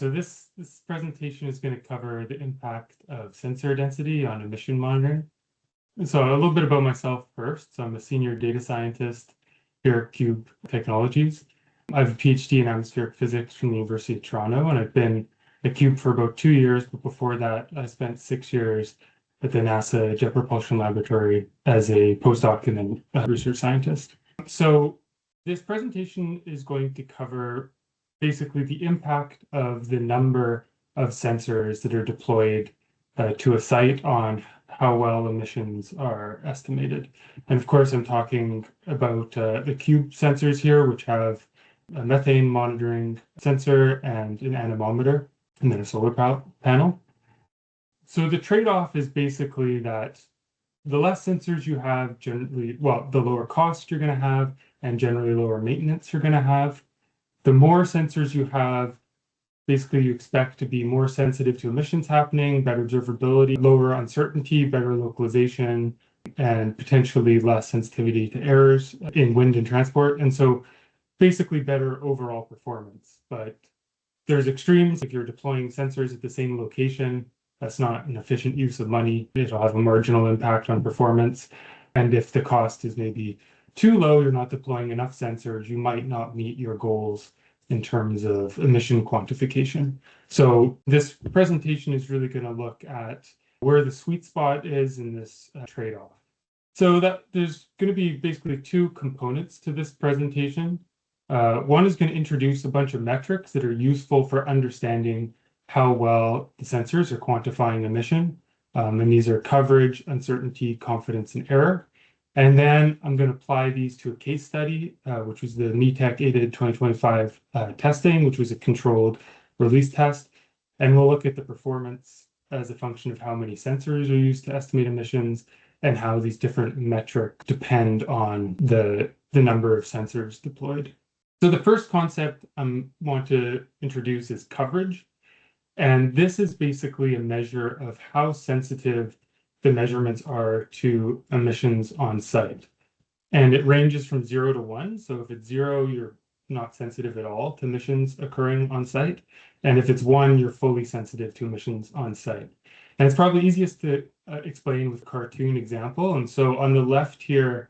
So this presentation is going to cover the impact of sensor density on emission monitoring. So a little bit about myself first. So I'm a senior data scientist here at Qube Technologies. I have a PhD in atmospheric physics from the University of Toronto, and I've been at Qube for about 2 years, but before that, I spent 6 years at the NASA Jet Propulsion Laboratory as a postdoc and then a research scientist. So this presentation is going to cover basically the impact of the number of sensors that are deployed to a site on how well emissions are estimated. And of course, I'm talking about the Qube sensors here, which have a methane monitoring sensor and an anemometer, and then a solar panel. So the trade-off is basically that the less sensors you have, generally, well, the lower cost you're going to have, and generally lower maintenance you're going to have. The more sensors you have, basically you expect to be more sensitive to emissions happening, better observability, lower uncertainty, better localization, and potentially less sensitivity to errors in wind and transport. And so basically better overall performance. But there's extremes. If you're deploying sensors at the same location, that's not an efficient use of money. It'll have a marginal impact on performance. And if the cost is maybe too low, you're not deploying enough sensors, you might not meet your goals in terms of emission quantification. So this presentation is really going to look at where the sweet spot is in this trade-off. So that there's going to be basically two components to this presentation. One is going to introduce a bunch of metrics that are useful for understanding how well the sensors are quantifying emission. And these are coverage, uncertainty, confidence, and error. And then I'm going to apply these to a case study, which was the METEC ADED 2025 testing, which was a controlled release test. And we'll look at the performance as a function of how many sensors are used to estimate emissions and how these different metrics depend on the number of sensors deployed. So the first concept I want to introduce is coverage. And this is basically a measure of how sensitive the measurements are to emissions on site. And it ranges from 0 to 1. So if it's 0, you're not sensitive at all to emissions occurring on site. And if it's 1, you're fully sensitive to emissions on site. And it's probably easiest to explain with a cartoon example. And so on the left here,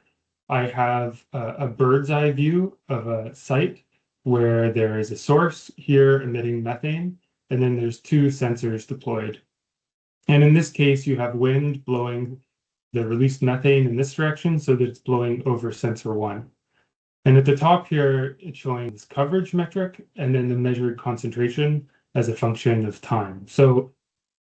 I have a bird's eye view of a site where there is a source here emitting methane, and then there's 2 sensors deployed. And in this case, you have wind blowing the released methane in this direction so that it's blowing over sensor 1. And at the top here, it's showing this coverage metric and then the measured concentration as a function of time. So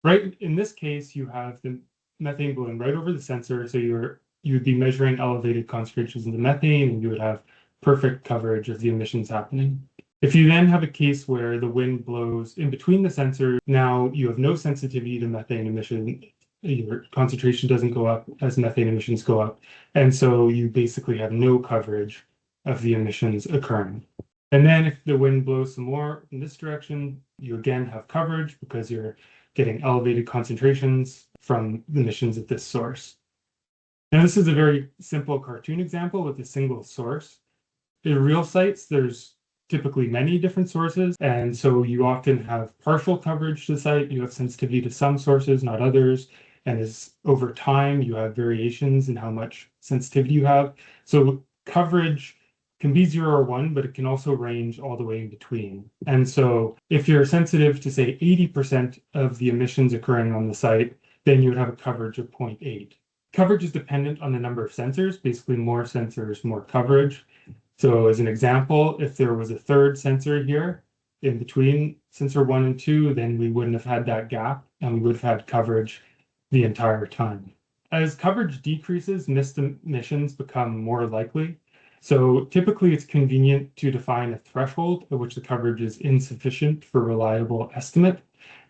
right in this case, you have the methane blowing right over the sensor. So you would be measuring elevated concentrations of the methane, and you would have perfect coverage of the emissions happening. If you then have a case where the wind blows in between the sensors, now you have no sensitivity to methane emission. Your concentration doesn't go up as methane emissions go up. And so you basically have no coverage of the emissions occurring. And then if the wind blows some more in this direction, you again have coverage because you're getting elevated concentrations from the emissions at this source. Now, this is a very simple cartoon example with a single source. In real sites, there's typically many different sources, and so you often have partial coverage to the site. You have sensitivity to some sources, not others, and as over time you have variations in how much sensitivity you have. So coverage can be 0 or 1, but it can also range all the way in between. And so if you're sensitive to, say, 80% of the emissions occurring on the site, then you would have a coverage of 0.8. Coverage is dependent on the number of sensors. Basically, more sensors, more coverage. So as an example, if there was a third sensor here in between sensor 1 and 2, then we wouldn't have had that gap and we would have had coverage the entire time. As coverage decreases, missed emissions become more likely. So typically it's convenient to define a threshold at which the coverage is insufficient for reliable estimate.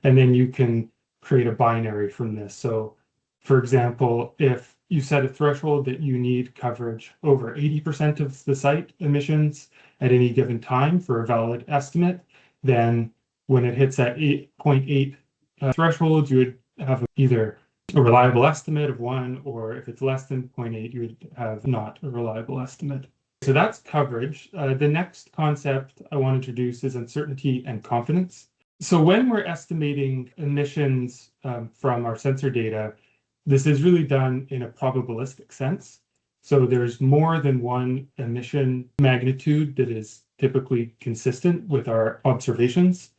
And then you can create a binary from this. So for example, if you set a threshold that you need coverage over 80% of the site emissions at any given time for a valid estimate, then when it hits that 8.8 threshold, you would have either a reliable estimate of 1, or if it's less than 0.8, you would have not a reliable estimate. So that's coverage. The next concept I want to introduce is uncertainty and confidence. So when we're estimating emissions from our sensor data, this is really done in a probabilistic sense. So there's more than one emission magnitude that is typically consistent with our observations.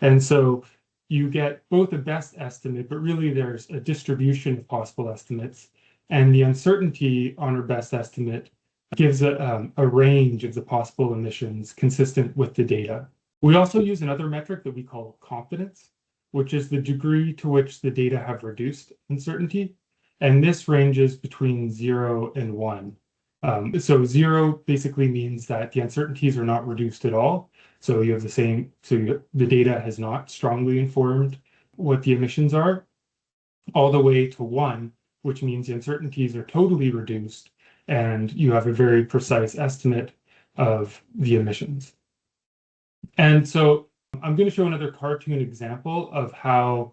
And so you get both a best estimate, but really there's a distribution of possible estimates. And the uncertainty on our best estimate gives a range of the possible emissions consistent with the data. We also use another metric that we call confidence, which is the degree to which the data have reduced uncertainty. And this ranges between 0 and 1. So 0 basically means that the uncertainties are not reduced at all. So you have the same, the data has not strongly informed what the emissions are, all the way to 1, which means the uncertainties are totally reduced and you have a very precise estimate of the emissions. And so I'm going to show another cartoon example of how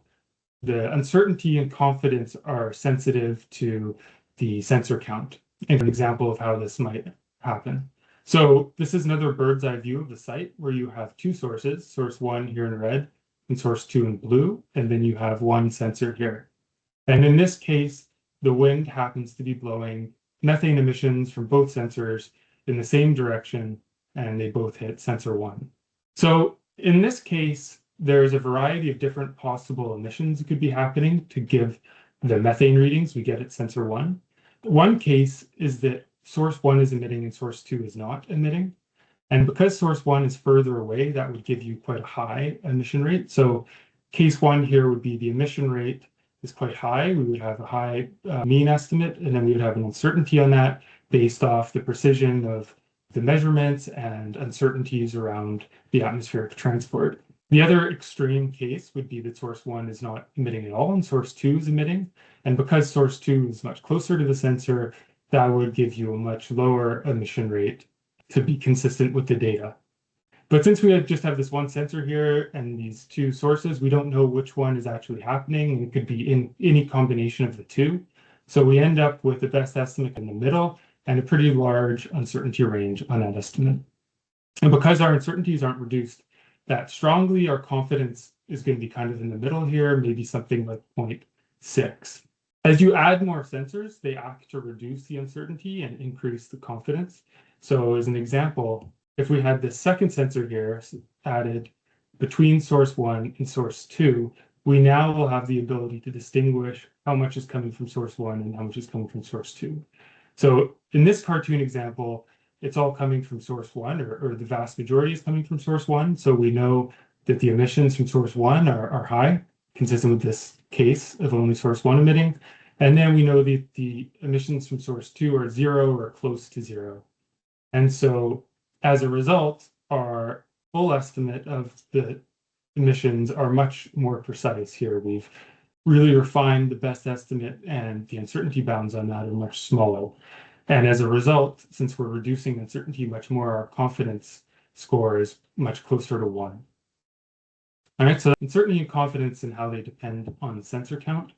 the uncertainty and confidence are sensitive to the sensor count, and an example of how this might happen. So this is another bird's eye view of the site where you have two sources, source 1 here in red and source 2 in blue, and then you have one sensor here. And in this case, the wind happens to be blowing methane emissions from both sensors in the same direction, and they both hit sensor 1. So in this case, there's a variety of different possible emissions that could be happening to give the methane readings we get at sensor 1. One case is that source 1 is emitting and source 2 is not emitting. And because source 1 is further away, that would give you quite a high emission rate. So case 1 here would be the emission rate is quite high. We would have a high mean estimate, and then we would have an uncertainty on that based off the precision of the measurements and uncertainties around the atmospheric transport. The other extreme case would be that source 1 is not emitting at all and source 2 is emitting. And because source 2 is much closer to the sensor, that would give you a much lower emission rate to be consistent with the data. But since we just have this one sensor here and these two sources, we don't know which one is actually happening, and it could be in any combination of the two. So we end up with the best estimate in the middle and a pretty large uncertainty range on that estimate. And because our uncertainties aren't reduced that strongly, our confidence is going to be kind of in the middle here, maybe something like 0.6. As you add more sensors, they act to reduce the uncertainty and increase the confidence. So as an example, if we had the second sensor here added between source 1 and source 2, we now will have the ability to distinguish how much is coming from source 1 and how much is coming from source 2. So in this cartoon example, it's all coming from source 1, or the vast majority is coming from source 1. So we know that the emissions from source 1 are high, consistent with this case of only source 1 emitting. And then we know that the emissions from source 2 are 0 or close to 0. And so as a result, our full estimate of the emissions are much more precise here. We've really refined the best estimate, and the uncertainty bounds on that are much smaller. And as a result, since we're reducing uncertainty much more, our confidence score is much closer to 1. All right, so uncertainty and confidence and how they depend on the sensor count.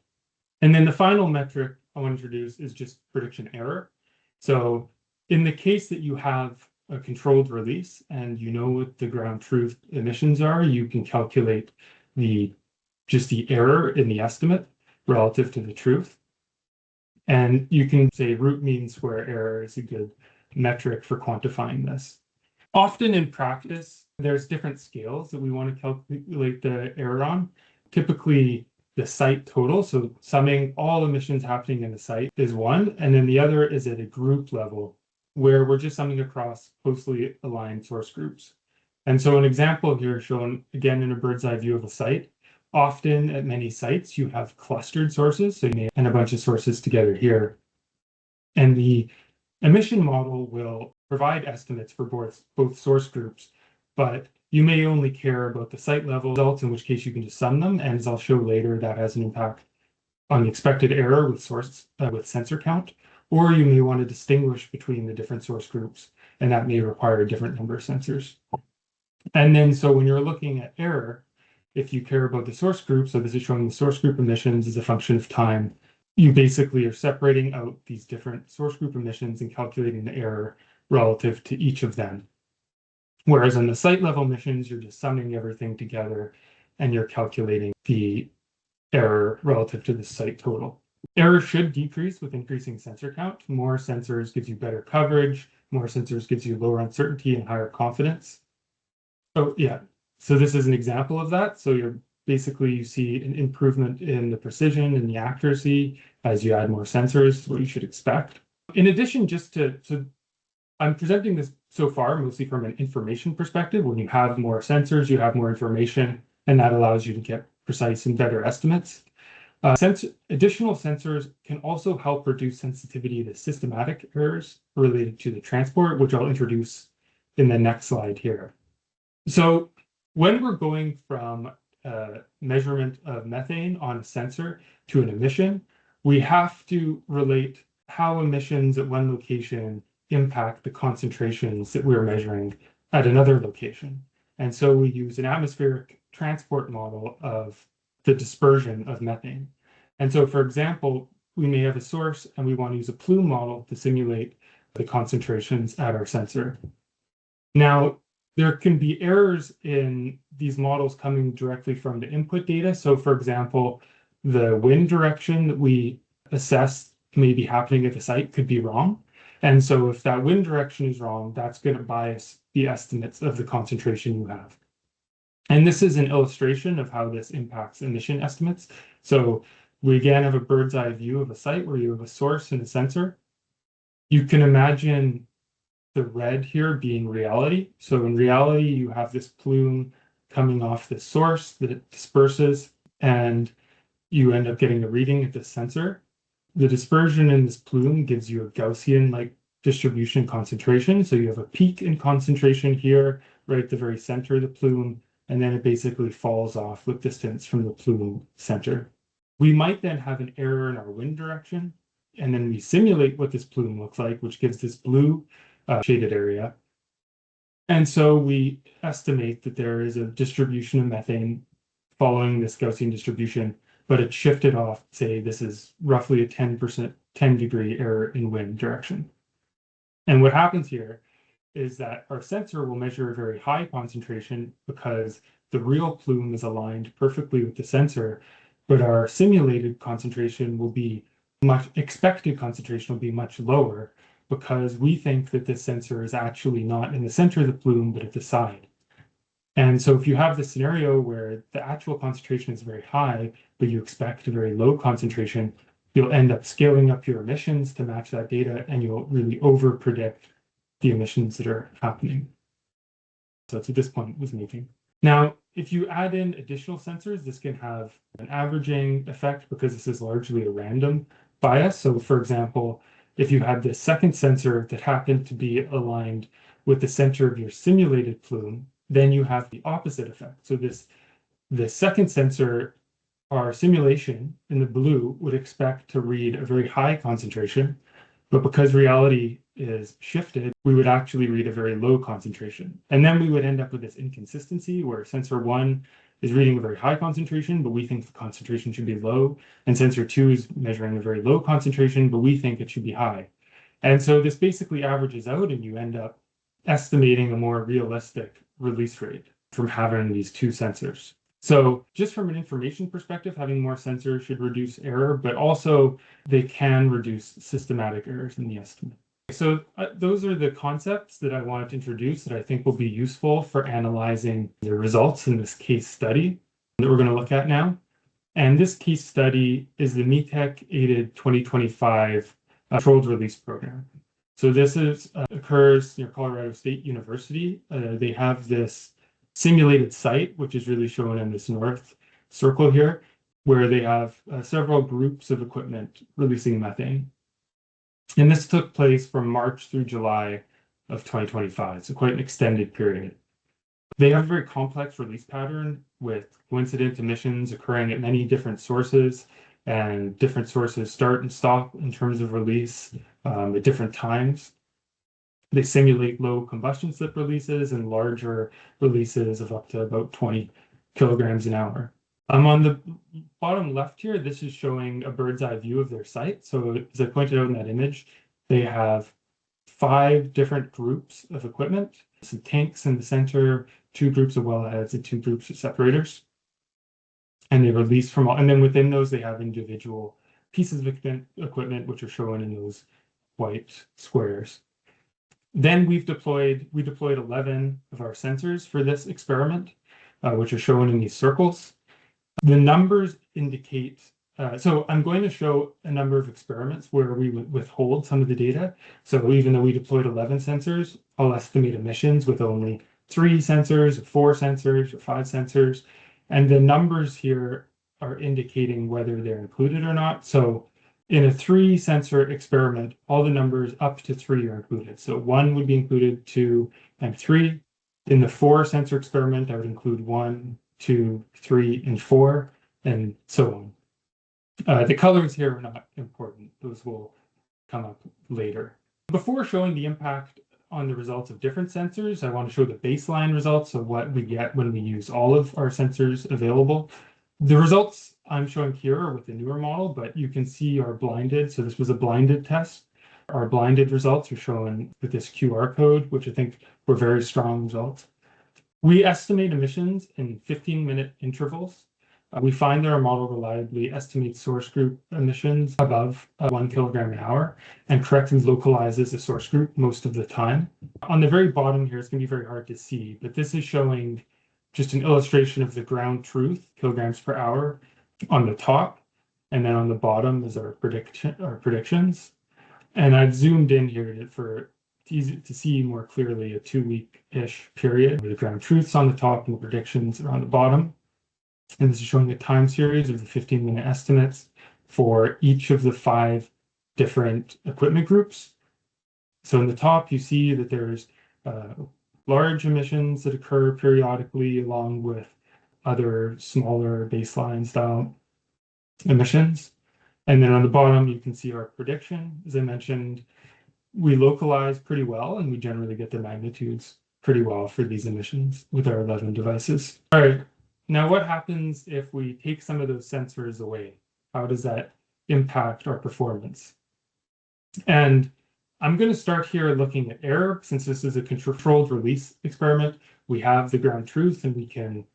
And then the final metric I want to introduce is just prediction error. So in the case that you have a controlled release and you know what the ground truth emissions are, you can calculate just the error in the estimate relative to the truth. And you can say root mean square error is a good metric for quantifying this. Often in practice, there's different scales that we want to calculate the error on. Typically, the site total, so summing all emissions happening in the site, is one, and then the other is at a group level, where we're just summing across closely aligned source groups. And so an example here shown again in a bird's eye view of a site. Often at many sites, you have clustered sources, so you may have a bunch of sources together here. And the emission model will provide estimates for both source groups, but you may only care about the site level results, in which case you can just sum them. And as I'll show later, that has an impact on the expected error with sensor count, or you may want to distinguish between the different source groups, and that may require a different number of sensors. And then, so when you're looking at error, if you care about the source group, so this is showing the source group emissions as a function of time, you basically are separating out these different source group emissions and calculating the error relative to each of them. Whereas on the site level emissions, you're just summing everything together and you're calculating the error relative to the site total. Error should decrease with increasing sensor count. More sensors gives you better coverage, more sensors gives you lower uncertainty and higher confidence. Oh, yeah. So this is an example of that. So you're basically, you see an improvement in the precision and the accuracy as you add more sensors, what you should expect. In addition, I'm presenting this so far mostly from an information perspective. When you have more sensors, you have more information, and that allows you to get precise and better estimates. Additional sensors can also help reduce sensitivity to systematic errors related to the transport, which I'll introduce in the next slide here. So when we're going from measurement of methane on a sensor to an emission, we have to relate how emissions at one location impact the concentrations that we're measuring at another location. And so we use an atmospheric transport model of the dispersion of methane. And so, for example, we may have a source and we want to use a plume model to simulate the concentrations at our sensor. Now, there can be errors in these models coming directly from the input data. So, for example, the wind direction that we assess may be happening at the site could be wrong. And so if that wind direction is wrong, that's going to bias the estimates of the concentration you have. And this is an illustration of how this impacts emission estimates. So we again have a bird's eye view of a site where you have a source and a sensor. You can imagine the red here being reality. So in reality, you have this plume coming off the source that it disperses, and you end up getting a reading at the sensor. The dispersion in this plume gives you a Gaussian-like distribution concentration. So you have a peak in concentration here, right at the very center of the plume, and then it basically falls off with distance from the plume center. We might then have an error in our wind direction, and then we simulate what this plume looks like, which gives this blue shaded area. And so we estimate that there is a distribution of methane following this Gaussian distribution, but it shifted off, say this is roughly a 10-degree error in wind direction. And what happens here is that our sensor will measure a very high concentration because the real plume is aligned perfectly with the sensor, but our simulated concentration will be expected concentration will be much lower because we think that this sensor is actually not in the center of the plume, but at the side. And so if you have this scenario where the actual concentration is very high, but you expect a very low concentration, you'll end up scaling up your emissions to match that data, and you'll really over-predict the emissions that are happening. So that's what this point was making. Now, if you add in additional sensors, this can have an averaging effect because this is largely a random bias. So for example, if you had this second sensor that happened to be aligned with the center of your simulated plume, then you have the opposite effect. So the second sensor, our simulation in the blue would expect to read a very high concentration, but because reality is shifted, we would actually read a very low concentration. And then we would end up with this inconsistency where sensor 1 is reading a very high concentration, but we think the concentration should be low, and sensor 2 is measuring a very low concentration, but we think it should be high. And so this basically averages out, and you end up estimating a more realistic release rate from having these two sensors. So just from an information perspective, having more sensors should reduce error, but also they can reduce systematic errors in the estimate. So those are the concepts that I wanted to introduce that I think will be useful for analyzing the results in this case study that we're going to look at now. And this case study is the METEC ADED 2025 Controlled Release Program. So this occurs near Colorado State University. They have this simulated site, which is really shown in this north circle here, where they have several groups of equipment releasing methane. And this took place from March through July of 2025, so quite an extended period. They have a very complex release pattern with coincident emissions occurring at many different sources, and different sources start and stop in terms of release at different times. They simulate low combustion slip releases and larger releases of up to about 20 kilograms an hour. On the bottom left here, this is showing a bird's eye view of their site. So as I pointed out in that image, they have 5 different groups of equipment, some tanks in the center, 2 groups of wellheads, and 2 groups of separators. and they release from all, and then within those they have individual pieces of equipment which are shown in those white squares. Then we deployed 11 of our sensors for this experiment, which are shown in these circles. The numbers indicate, so I'm going to show a number of experiments where we withhold some of the data. So even though we deployed 11 sensors, I'll estimate emissions with only 3 sensors, or 4 sensors, or 5 sensors. And the numbers here are indicating whether they're included or not. So in a 3 sensor experiment, all the numbers up to 3 are included. So 1 would be included, 2, and 3. In the 4 sensor experiment, I would include 1, 2, 3, and 4, and so on. The colors here are not important. Those will come up later. Before showing the impact on the results of different sensors, I want to show the baseline results of what we get when we use all of our sensors available. The results I'm showing here are with the newer model, but you can see are blinded. So this was a blinded test. Our blinded results are shown with this QR code, which I think were very strong results. We estimate emissions in 15-minute intervals. We find that our model reliably estimates source group emissions above 1 kilogram an hour and correctly localizes the source group most of the time. On the very bottom here, it's going to be very hard to see, but this is showing just an illustration of the ground truth, kilograms per hour, on the top, and then on the bottom is our predictions. And I've zoomed in here for easy to see more clearly a 2-week-ish period where the ground truths on the top and the predictions are on the bottom. And this is showing a time series of the 15-minute estimates for each of the 5 different equipment groups. So in the top, you see that there's large emissions that occur periodically along with other smaller baseline style emissions. And then on the bottom, you can see our prediction. As I mentioned, we localize pretty well, and we generally get the magnitudes pretty well for these emissions with our 11 devices. All right, now what happens if we take some of those sensors away? How does that impact our performance? And I'm going to start here looking at error. Since this is a controlled release experiment, we have the ground truth and we can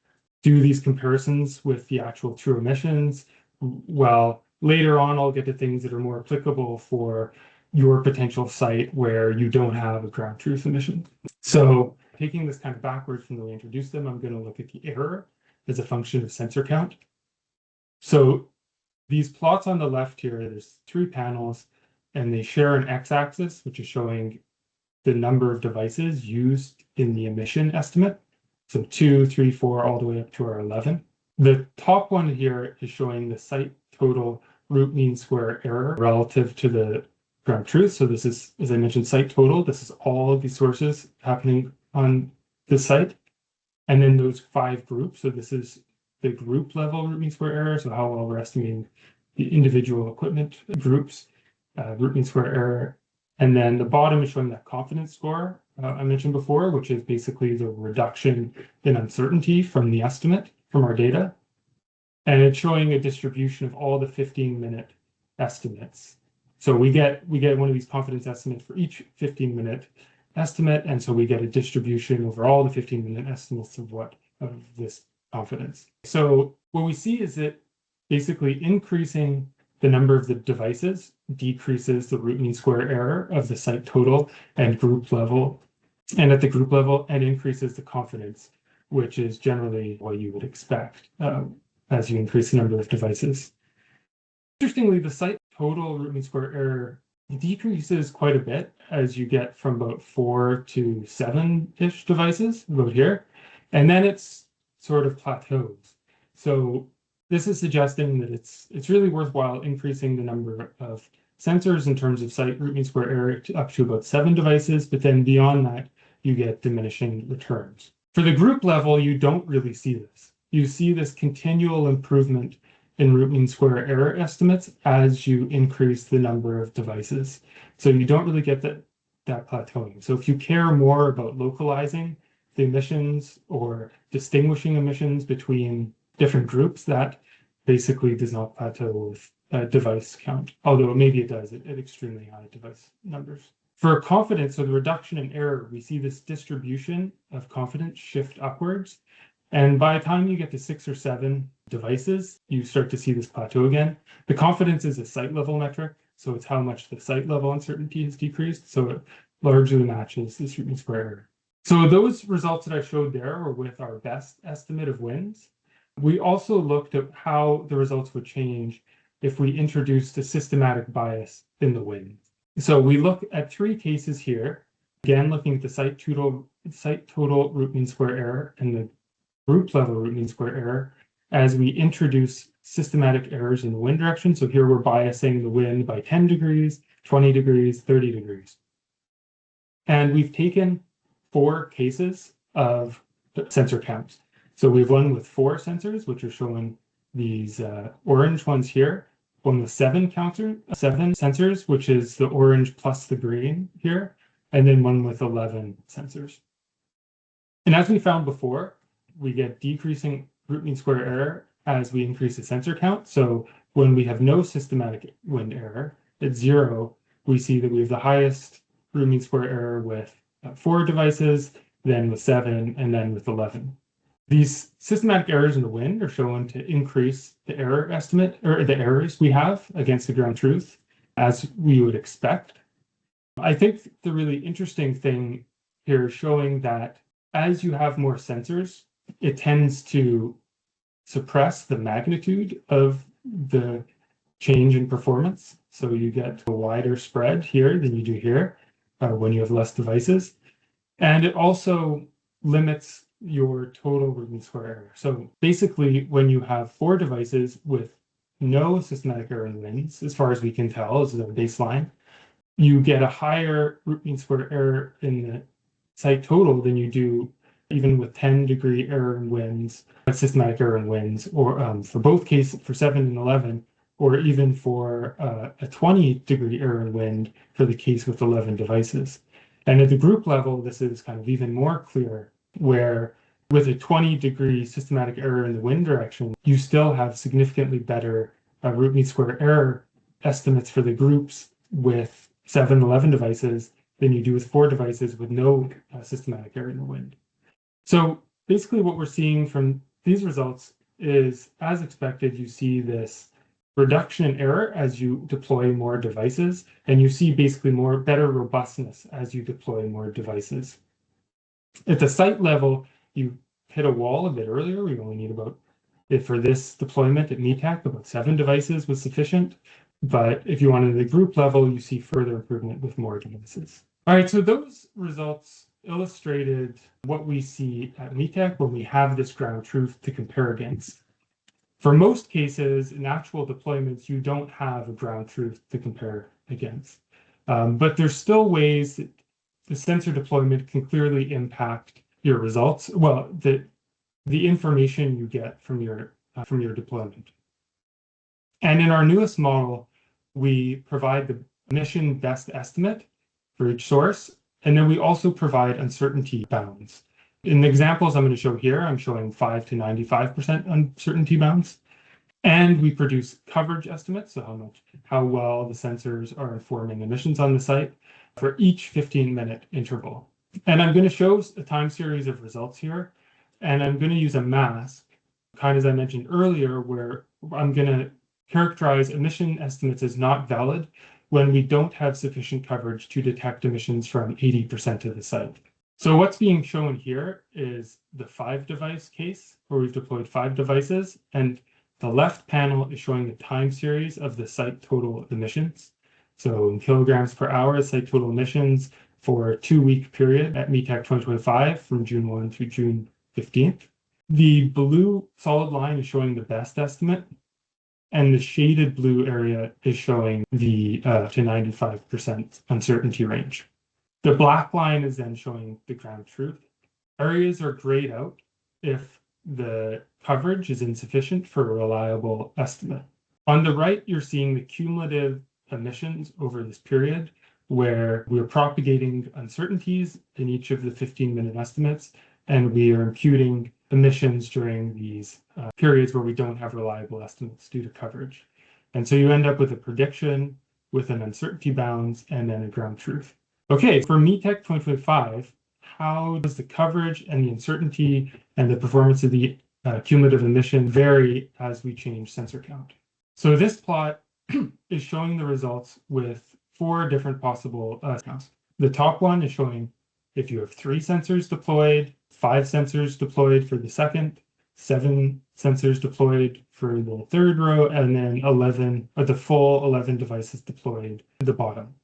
do these comparisons with the actual true emissions. Well, later on, I'll get to things that are more applicable for your potential site where you don't have a ground truth emission. So taking this kind of backwards from the way I introduced them, I'm going to look at the error as a function of sensor count. So these plots on the left here, there's 3 panels, and they share an x-axis, which is showing the number of devices used in the emission estimate. So 2, 3, 4, all the way up to our 11. The top one here is showing the site total root mean square error relative to the ground truth. So this is, as I mentioned, site total. This is all of the sources happening on the site. And then those 5 groups. So this is the group level root mean square error. So how well we're estimating the individual equipment groups, root mean square error. And then the bottom is showing that confidence score I mentioned before, which is basically the reduction in uncertainty from the estimate from our data. And it's showing a distribution of all the 15-minute estimates. So we get one of these confidence estimates for each 15-minute estimate, and so we get a distribution over all the 15-minute estimates of this confidence. So what we see is that basically increasing the number of the devices decreases the root mean square error of the site total and group level, and at the group level, and increases the confidence, which is generally what you would expect as you increase the number of devices. Interestingly, the site total root mean square error decreases quite a bit as you get from about 4 to 7-ish devices, about here, and then it's sort of plateaus. So this is suggesting that it's really worthwhile increasing the number of sensors in terms of site root mean square error up to about 7 devices, but then beyond that, you get diminishing returns. For the group level, you don't really see this. You see this continual improvement in root mean square error estimates as you increase the number of devices. So you don't really get that plateauing. So if you care more about localizing the emissions or distinguishing emissions between different groups, that basically does not plateau with device count, although maybe it does at extremely high device numbers. For confidence, so the reduction in error, we see this distribution of confidence shift upwards And by the time you get to 6 or 7 devices, you start to see this plateau again. The confidence is a site level metric, so it's how much the site level uncertainty has decreased. So it largely matches this root mean square error. So those results that I showed there were with our best estimate of wins. We also looked at how the results would change if we introduced a systematic bias in the win. So we look at 3 cases here, again looking at the site total root mean square error and the group level root mean square error as we introduce systematic errors in the wind direction. So here we're biasing the wind by 10 degrees, 20 degrees, 30 degrees. And we've taken 4 cases of sensor counts. So we have one with 4 sensors, which are showing these orange ones here, one with 7 sensors, which is the orange plus the green here, and then one with 11 sensors. And as we found before, we get decreasing root mean square error as we increase the sensor count. So when we have no systematic wind error at 0, we see that we have the highest root mean square error with 4 devices, then with 7, and then with 11. These systematic errors in the wind are shown to increase the error estimate, or the errors we have against the ground truth, as we would expect. I think the really interesting thing here is showing that as you have more sensors, it tends to suppress the magnitude of the change in performance. So you get a wider spread here than you do here when you have less devices. And it also limits your total root mean square error. So basically, when you have 4 devices with no systematic error in winds, as far as we can tell, as a baseline, you get a higher root mean square error in the site total than you do even with 10-degree error in winds, systematic error in winds, or for both cases, for 7 and 11, or even for a 20-degree error in wind for the case with 11 devices. And at the group level, this is kind of even more clear, where with a 20-degree systematic error in the wind direction, you still have significantly better root mean square error estimates for the groups with 7, 11 devices than you do with 4 devices with no systematic error in the wind. So basically what we're seeing from these results is, as expected, you see this reduction in error as you deploy more devices, and you see basically better robustness as you deploy more devices. At the site level, you hit a wall a bit earlier. We only need for this deployment at METEC, about 7 devices was sufficient. But if you wanted the group level, you see further improvement with more devices. All right, so those results illustrated what we see at METEC when we have this ground truth to compare against. For most cases, in actual deployments, you don't have a ground truth to compare against. But there's still ways that the sensor deployment can clearly impact your results. Well, the information you get from your deployment. And in our newest model, we provide the mission best estimate for each source, and then we also provide uncertainty bounds. In the examples I'm going to show here, I'm showing 5 to 95% uncertainty bounds. And we produce coverage estimates, so how well the sensors are informing emissions on the site for each 15-minute interval. And I'm going to show a time series of results here, and I'm going to use a mask, kind of as I mentioned earlier, where I'm going to characterize emission estimates as not valid when we don't have sufficient coverage to detect emissions from 80% of the site. So what's being shown here is the 5-device case, where we've deployed 5 devices, and the left panel is showing the time series of the site total emissions. So in kilograms per hour, site total emissions for a 2-week period at METEC 2025 from June 1 to June 15th. The blue solid line is showing the best estimate, and the shaded blue area is showing the to 95% uncertainty range. The black line is then showing the ground truth. Areas are grayed out if the coverage is insufficient for a reliable estimate. On the right, you're seeing the cumulative emissions over this period, where we're propagating uncertainties in each of the 15-minute estimates, and we are imputing emissions during these periods where we don't have reliable estimates due to coverage. And so you end up with a prediction with an uncertainty bounds and then a ground truth. Okay, for METEC 2025, how does the coverage and the uncertainty and the performance of the cumulative emission vary as we change sensor count. So this plot is showing the results with 4 different possible counts. The top one is showing if you have 3 sensors deployed, 5 sensors deployed for the second, 7 sensors deployed for the third row, and then 11, or the full 11 devices deployed at the bottom.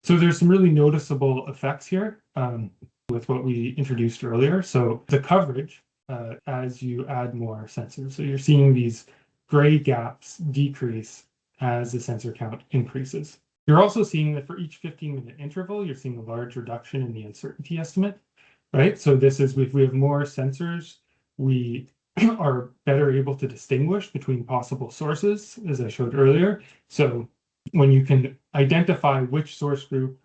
So there's some really noticeable effects here with what we introduced earlier. So the coverage as you add more sensors. So you're seeing these gray gaps decrease as the sensor count increases. You're also seeing that for each 15-minute interval, you're seeing a large reduction in the uncertainty estimate, right? So this is if we have more sensors, we are better able to distinguish between possible sources, as I showed earlier. So when you can identify which source group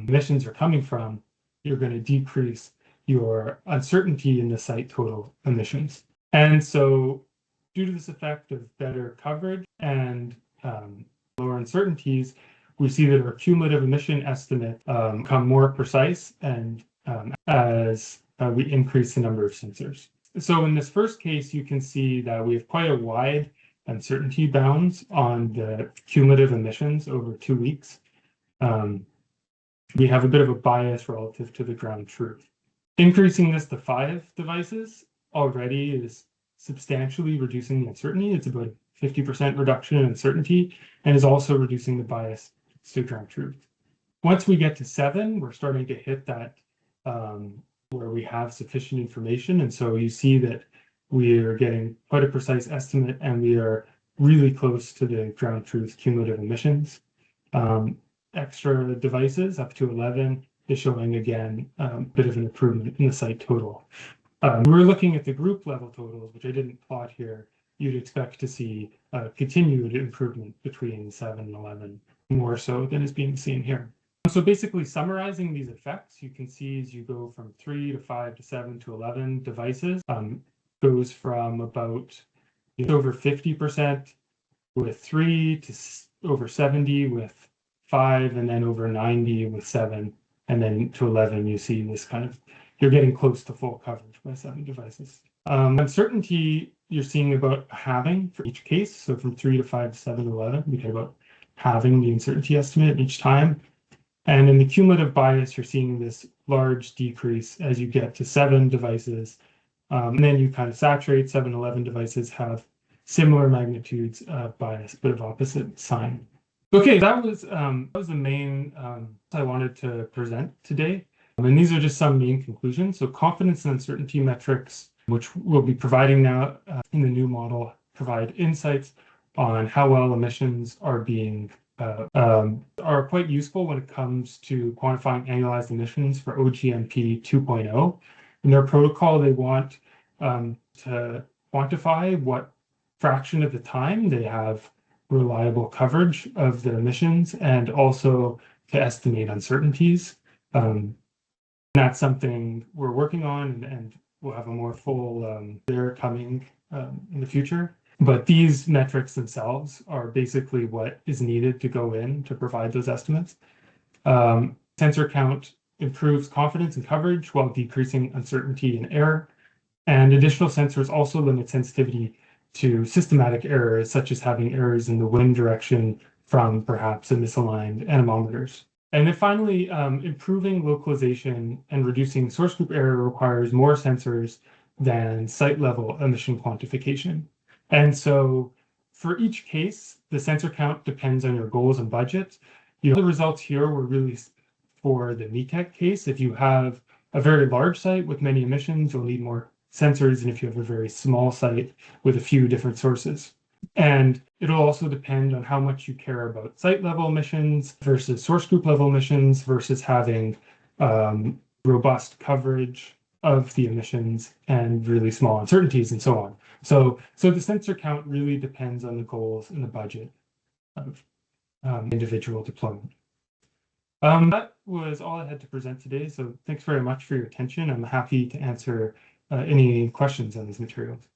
emissions are coming from, you're going to decrease your uncertainty in the site total emissions. And so due to this effect of better coverage and lower uncertainties, we see that our cumulative emission estimate become more precise and as we increase the number of sensors. So in this first case, you can see that we have quite a wide uncertainty bounds on the cumulative emissions over 2 weeks. We have a bit of a bias relative to the ground truth. Increasing this to 5 devices already is substantially reducing the uncertainty. It's about 50% reduction in uncertainty and is also reducing the bias to ground truth. Once we get to 7, we're starting to hit that where we have sufficient information. And so you see that we are getting quite a precise estimate and we are really close to the ground truth cumulative emissions. Extra devices up to 11 is showing again a bit of an improvement in the site total. We're looking at the group level totals, which I didn't plot here. You'd expect to see continued improvement between 7 and 11, more so than is being seen here. So basically summarizing these effects, you can see as you go from 3 to 5 to 7 to 11 devices, goes from about over 50% with 3 to over 70 with 5, and then over 90 with 7, and then to 11 you see this kind of, you're getting close to full coverage by 7 devices. Uncertainty you're seeing about halving for each case, so from 3 to 5 to 7 to 11 we get about halving the uncertainty estimate each time. And in the cumulative bias, you're seeing this large decrease as you get to 7 devices. And then you kind of saturate 7, 11 devices have similar magnitudes of bias, but of opposite sign. Okay, that was the main I wanted to present today. And these are just some main conclusions. So confidence and uncertainty metrics, which we'll be providing now in the new model, provide insights on how well emissions are being are quite useful when it comes to quantifying annualized emissions for OGMP 2.0. In their protocol, they want to quantify what fraction of the time they have reliable coverage of the emissions and also to estimate uncertainties. That's something we're working on and we'll have a more full there coming in the future. But these metrics themselves are basically what is needed to go in to provide those estimates. Sensor count improves confidence and coverage while decreasing uncertainty and error. And additional sensors also limit sensitivity to systematic errors, such as having errors in the wind direction from perhaps a misaligned anemometers. And then finally, improving localization and reducing source group error requires more sensors than site level emission quantification. And so for each case, the sensor count depends on your goals and budget. The results here were really for the METEC case. If you have a very large site with many emissions, you'll need more sensors than if you have a very small site with a few different sources. And it'll also depend on how much you care about site level emissions versus source group level emissions versus having robust coverage of the emissions and really small uncertainties and so on. So the sensor count really depends on the goals and the budget of individual deployment. That was all I had to present today. So thanks very much for your attention. I'm happy to answer any questions on these materials.